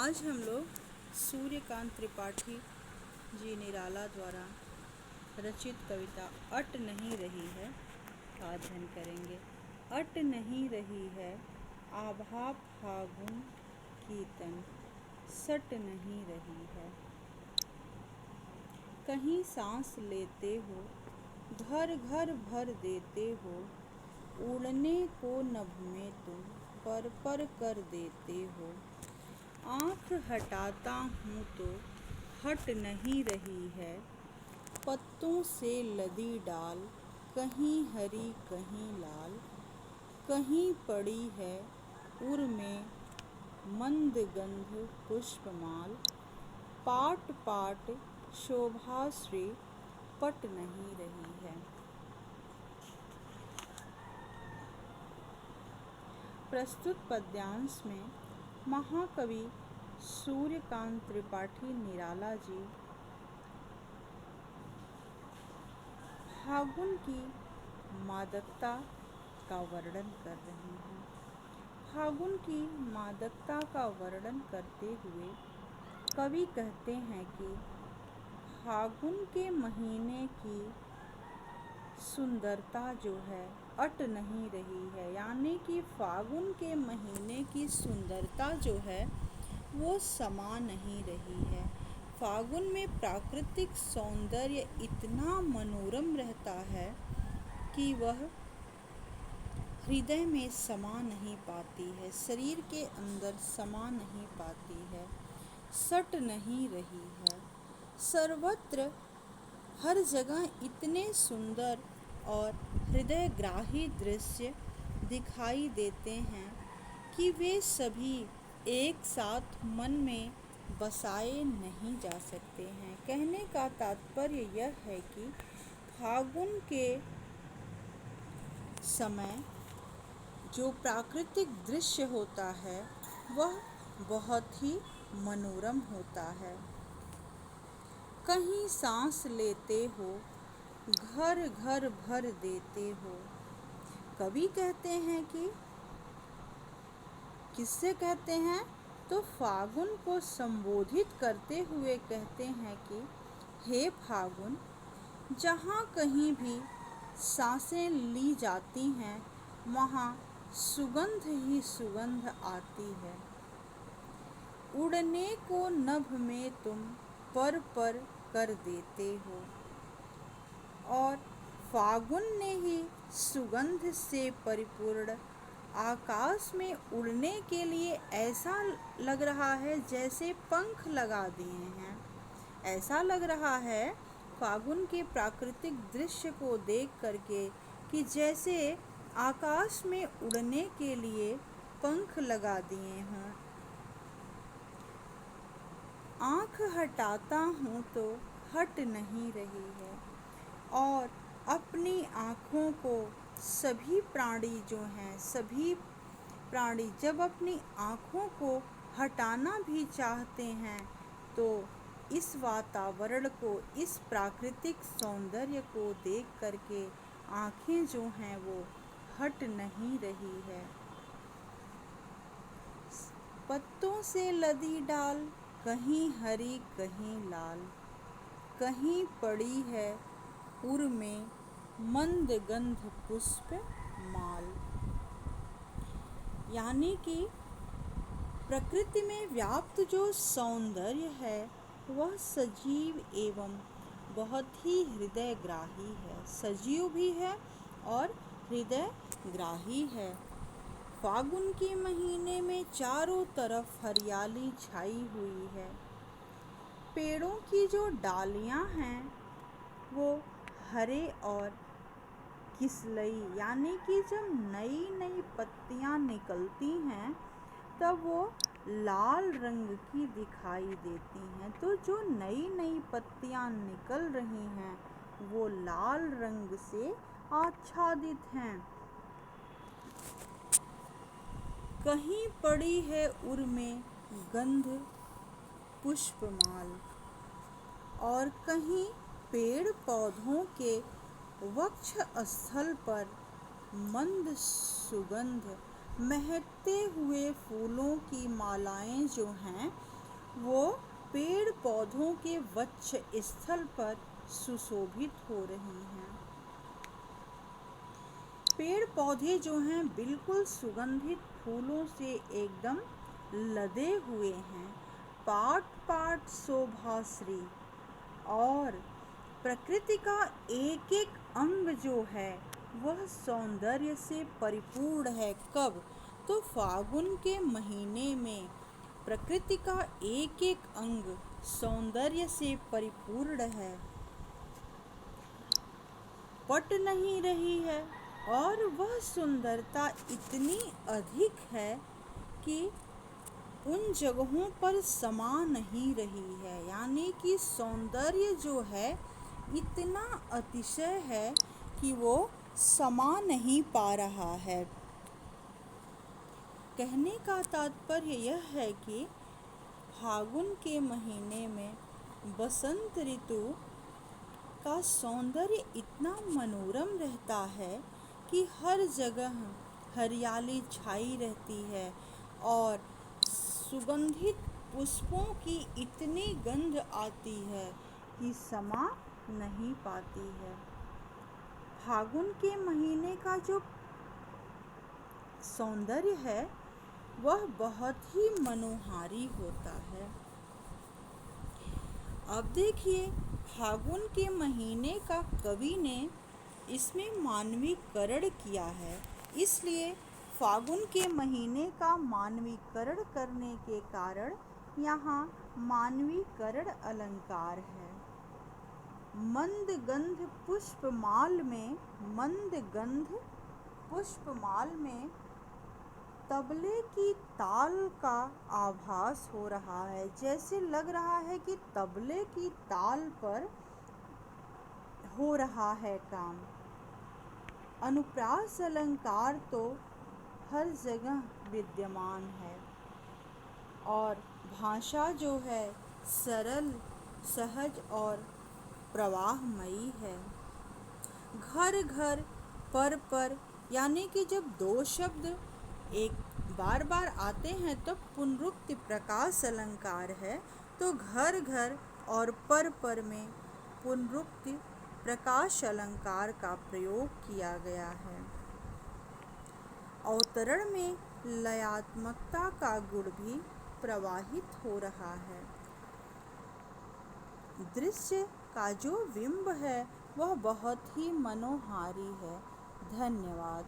आज हम लोग सूर्यकांत त्रिपाठी जी निराला द्वारा रचित कविता अट नहीं रही है का अध्ययन करेंगे। अट नहीं रही है आभा फागुन की तन, सट नहीं रही है। कहीं सांस लेते हो, घर घर भर देते हो, उड़ने को नभ में तुम पर कर देते हो। आँख हटाता हूँ तो हट नहीं रही है, पत्तों से लदी डाल कहीं हरी कहीं लाल। कहीं पड़ी है उर में मंद गंध पुष्पमाल, पाट पाट शोभाश्री पट नहीं रही है। प्रस्तुत पद्यांश में महाकवि सूर्यकांत त्रिपाठी निराला जी फागुन की मादकता का वर्णन कर रहे हैं। फागुन की मादकता का वर्णन करते हुए कवि कहते हैं कि फागुन के महीने की सुंदरता जो है अट नहीं रही है, यानी कि फागुन के महीने की सुंदरता जो है वो समा नहीं रही है। फागुन में प्राकृतिक सौंदर्य इतना मनोरम रहता है कि वह हृदय में समा नहीं पाती है, शरीर के अंदर समा नहीं पाती है, सट नहीं रही है। सर्वत्र हर जगह इतने सुंदर और हृदयग्राही दृश्य दिखाई देते हैं कि वे सभी एक साथ मन में बसाए नहीं जा सकते हैं। कहने का तात्पर्य यह है कि फागुन के समय जो प्राकृतिक दृश्य होता है वह बहुत ही मनोरम होता है। कहीं सांस लेते हो, घर घर भर देते हो। कवि कहते हैं कि किससे कहते हैं, तो फागुन को संबोधित करते हुए कहते हैं कि हे फागुन, जहाँ कहीं भी सांसें ली जाती हैं वहाँ सुगंध ही सुगंध आती है। उड़ने को नभ में तुम पर कर देते हो, और फागुन ने ही सुगंध से परिपूर्ण आकाश में उड़ने के लिए ऐसा लग रहा है जैसे पंख लगा दिए हैं। ऐसा लग रहा है फागुन के प्राकृतिक दृश्य को देख करके कि जैसे आकाश में उड़ने के लिए पंख लगा दिए हों। आँख हटाता हूँ तो हट नहीं रही है, और अपनी आँखों को सभी प्राणी जो हैं, सभी प्राणी जब अपनी आँखों को हटाना भी चाहते हैं तो इस वातावरण को, इस प्राकृतिक सौंदर्य को देख करके आँखें जो हैं वो हट नहीं रही है। पत्तों से लदी डाल कहीं हरी कहीं लाल, कहीं पड़ी है उर में मंद गंध पुष्प माल। यानी कि प्रकृति में व्याप्त जो सौंदर्य है वह सजीव एवं बहुत ही हृदयग्राही है, सजीव भी है और हृदयग्राही है। फागुन के महीने में चारों तरफ हरियाली छाई हुई है। पेड़ों की जो डालियां हैं वो हरे और किसलई, यानी कि जब नई नई पत्तियां निकलती हैं तब वो लाल रंग की दिखाई देती हैं। तो जो नई नई पत्तियां निकल रही हैं वो लाल रंग से आच्छादित हैं। कहीं पड़ी है उर में गंध पुष्पमाल, और कहीं पेड़ पौधों के वक्ष स्थल पर मंद सुगंध, महकते हुए फूलों की मालाएं जो हैं वो पेड़ पौधों के वक्ष स्थल पर सुशोभित हो रही हैं। पेड़ पौधे जो हैं बिल्कुल सुगंधित फूलों से एकदम लदे हुए हैं। पाट पाट शोभाश्री, और प्रकृति का एक एक अंग जो है वह सौंदर्य से परिपूर्ण है। कब? तो फागुन के महीने में प्रकृति का एक एक अंग सौंदर्य से परिपूर्ण है, पट नहीं रही है, और वह सुंदरता इतनी अधिक है कि उन जगहों पर समा नहीं रही है। यानी कि सौंदर्य जो है इतना अतिशय है कि वो समा नहीं पा रहा है। कहने का तात्पर्य यह है कि फागुन के महीने में बसंत ऋतु का सौंदर्य इतना मनोरम रहता है कि हर जगह हरियाली छाई रहती है, और सुगंधित पुष्पों की इतनी गंध आती है कि समा नहीं पाती है। फागुन के महीने का जो सौंदर्य है वह बहुत ही मनोहारी होता है। अब देखिए, फागुन के महीने का कवि ने इसमें मानवीकरण किया है, इसलिए फागुन के महीने का मानवीकरण करने के कारण यहाँ मानवीकरण अलंकार है। मंद गंध पुष्पमाल में, मंद गंध पुष्पमाल में तबले की ताल का आभास हो रहा है। जैसे लग रहा है कि तबले की ताल पर हो रहा है काम। अनुप्रास अलंकार तो हर जगह विद्यमान है, और भाषा जो है सरल, सहज और प्रवाहमयी है। घर घर पर, यानी कि जब दो शब्द एक बार बार आते हैं तो पुनरुक्ति प्रकाश अलंकार है। तो घर घर और पर में पुनरुक्ति प्रकाश अलंकार का प्रयोग किया गया है। अवतरण में लयात्मकता का गुण भी प्रवाहित हो रहा है। दृश्य का जो बिंब है वह बहुत ही मनोहारी है। धन्यवाद।